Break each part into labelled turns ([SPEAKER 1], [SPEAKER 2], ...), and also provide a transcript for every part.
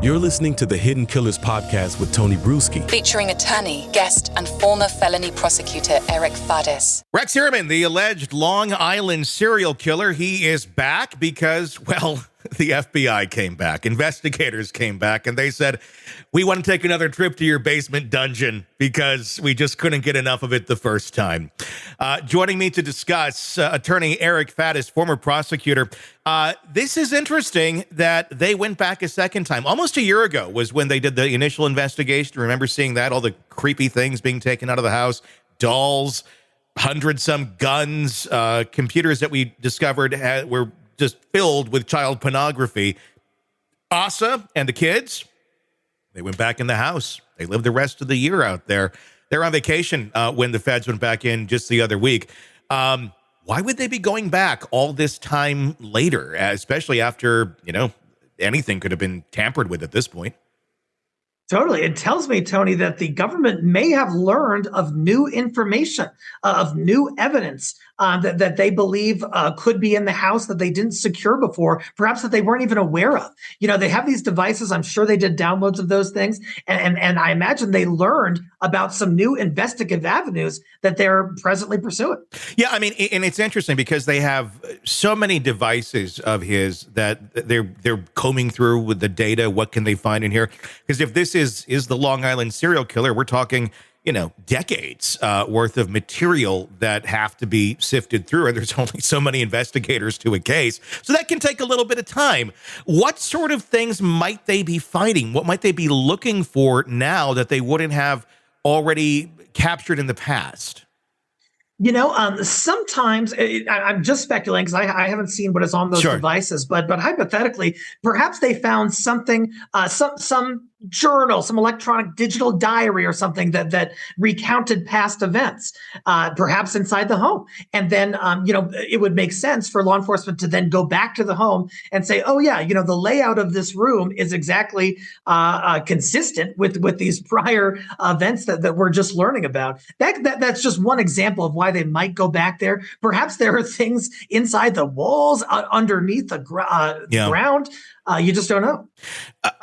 [SPEAKER 1] You're listening to the Hidden Killers podcast with Tony Brueski,
[SPEAKER 2] featuring attorney, guest, and former felony prosecutor Eric Faddis.
[SPEAKER 3] Rex Heuermann, the alleged Long Island serial killer, he is back because, well, the FBI came back. Investigators came back, and they said, we want to take another trip to your basement dungeon because we just couldn't get enough of it the first time. Joining me to discuss, attorney Eric Faddis, former prosecutor. This is interesting that they went back a second time. Almost a year ago was when they did the initial investigation. Remember seeing that? All the creepy things being taken out of the house, dolls, 100-some guns, computers that we discovered were just filled with child pornography. Asa and the kids, they went back in the house. They lived the rest of the year out there. They're on vacation when the feds went back in just the other week. Why would they be going back all this time later, especially after, anything could have been tampered with at this point?
[SPEAKER 4] Totally. It tells me, Tony, that the government may have learned of new information, of new evidence that they believe could be in the house that they didn't secure before, perhaps that they weren't even aware of. They have these devices. I'm sure they did downloads of those things. And I imagine they learned about some new investigative avenues that they're presently pursuing.
[SPEAKER 3] Yeah, I mean, and it's interesting because they have so many devices of his that they're combing through with the data. What can they find in here? Because if this is the Long Island serial killer, we're talking, decades worth of material that have to be sifted through. And there's only so many investigators to a case. So that can take a little bit of time. What sort of things might they be finding? What might they be looking for now that they wouldn't have already captured in the past?
[SPEAKER 4] Sometimes I'm just speculating because I haven't seen what is on those devices, but hypothetically, perhaps they found something, some journal, some electronic digital diary or something that recounted past events, perhaps inside the home. And then, it would make sense for law enforcement to then go back to the home and say, oh yeah, the layout of this room is exactly consistent with these prior events that we're just learning about. That's just one example of why they might go back there. Perhaps there are things inside the walls, underneath the ground. You just don't know.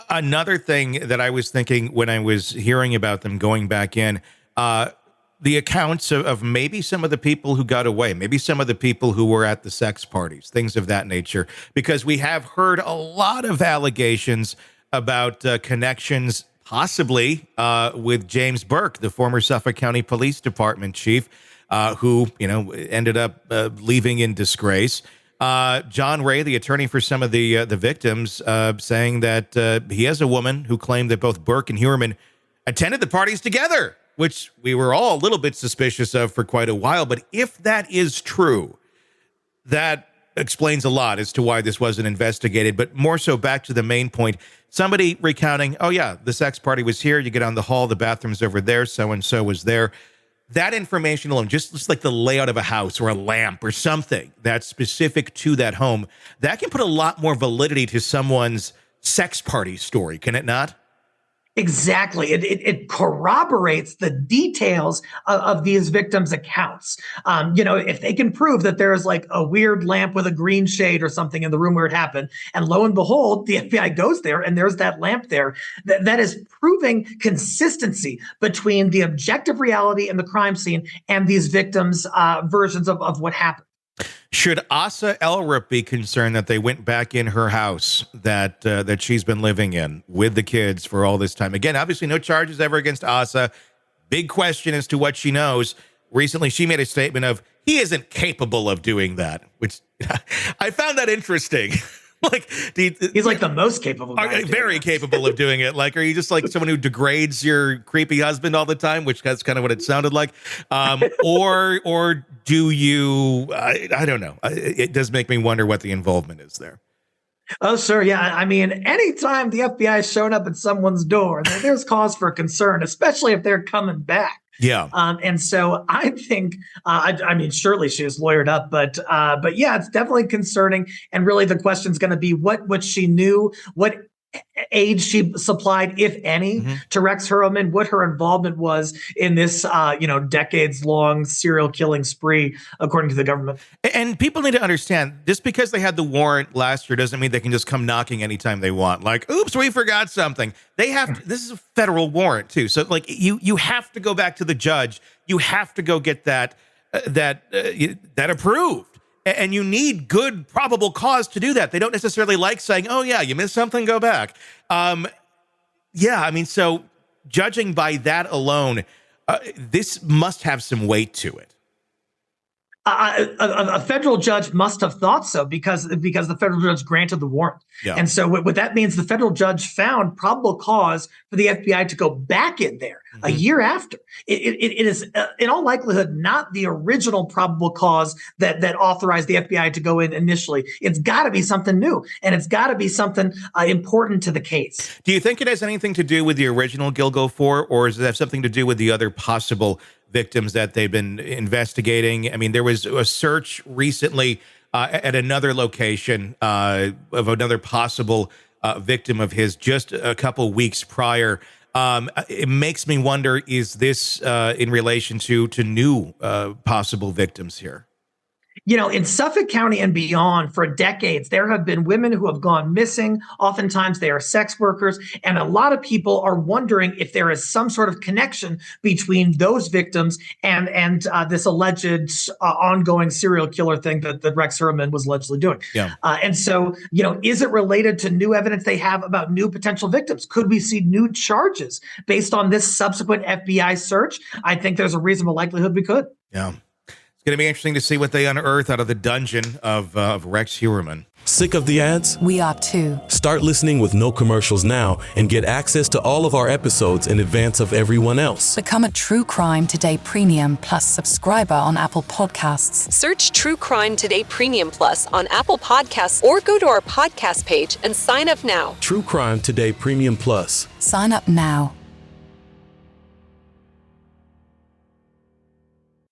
[SPEAKER 3] Another thing that I was thinking when I was hearing about them going back in, the accounts of maybe some of the people who got away, maybe some of the people who were at the sex parties, things of that nature, because we have heard a lot of allegations about connections possibly with James Burke, the former Suffolk County Police Department chief, who, ended up leaving in disgrace. John Ray, the attorney for some of the victims, saying that he has a woman who claimed that both Burke and Heuerman attended the parties together, which we were all a little bit suspicious of for quite a while. But if that is true, that explains a lot as to why this wasn't investigated. But more so back to the main point, somebody recounting, oh yeah, the sex party was here. You get on the hall, the bathroom's over there, so-and-so was there. That information alone, just like the layout of a house or a lamp or something that's specific to that home, that can put a lot more validity to someone's sex party story, can it not?
[SPEAKER 4] Exactly. It corroborates the details of these victims' accounts. If they can prove that there is like a weird lamp with a green shade or something in the room where it happened, and lo and behold, the FBI goes there and there's that lamp there, that is proving consistency between the objective reality in the crime scene and these victims' versions of what happened.
[SPEAKER 3] Should Asa Ellerup be concerned that they went back in her house that she's been living in with the kids for all this time? Again, obviously no charges ever against Asa. Big question as to what she knows. Recently, she made a statement of, he isn't capable of doing that, which I found that interesting.
[SPEAKER 4] He's like the most capable guy.
[SPEAKER 3] Very capable of doing it. Like, are you just like someone who degrades your creepy husband all the time, which that's kind of what it sounded like? Or do you, I don't know. It does make me wonder what the involvement is there.
[SPEAKER 4] Oh, sure. Yeah. I mean, anytime the FBI is showing up at someone's door, there's cause for concern, especially if they're coming back.
[SPEAKER 3] Yeah.
[SPEAKER 4] And so I think, I mean, surely she is lawyered up, but yeah, it's definitely concerning. And really the question is going to be what she knew, what aid she supplied, if any, to Rex Heuermann, what her involvement was in this, decades-long serial killing spree, according to the government.
[SPEAKER 3] And people need to understand, just because they had the warrant last year doesn't mean they can just come knocking anytime they want. Like, oops, we forgot something. They have to, this is a federal warrant too. So like you have to go back to the judge. You have to go get that approved. And you need good probable cause to do that. They don't necessarily like saying, oh yeah, you missed something, go back. So judging by that alone, this must have some weight to it.
[SPEAKER 4] A federal judge must have thought so because the federal judge granted the warrant. Yeah. And so what that means, the federal judge found probable cause for the FBI to go back in there a year after. It is in all likelihood not the original probable cause that authorized the FBI to go in initially. It's got to be something new, and it's got to be something important to the case.
[SPEAKER 3] Do you think it has anything to do with the original Gilgo 4, or does it have something to do with the other possible victims that they've been investigating? I mean, there was a search recently at another location of another possible victim of his just a couple weeks prior. It makes me wonder, is this in relation to new possible victims here?
[SPEAKER 4] In Suffolk County and beyond, for decades, there have been women who have gone missing. Oftentimes they are sex workers. And a lot of people are wondering if there is some sort of connection between those victims and this alleged ongoing serial killer thing that Rex Heuermann was allegedly doing. Yeah. And so, is it related to new evidence they have about new potential victims? Could we see new charges based on this subsequent FBI search? I think there's a reasonable likelihood we could.
[SPEAKER 3] Yeah. It's going to be interesting to see what they unearth out of the dungeon of Rex Heuermann.
[SPEAKER 1] Sick of the ads?
[SPEAKER 2] We are too.
[SPEAKER 1] Start listening with no commercials now and get access to all of our episodes in advance of everyone else.
[SPEAKER 2] Become a True Crime Today Premium Plus subscriber on Apple Podcasts.
[SPEAKER 5] Search True Crime Today Premium Plus on Apple Podcasts or go to our podcast page and sign up now.
[SPEAKER 1] True Crime Today Premium Plus.
[SPEAKER 2] Sign up now.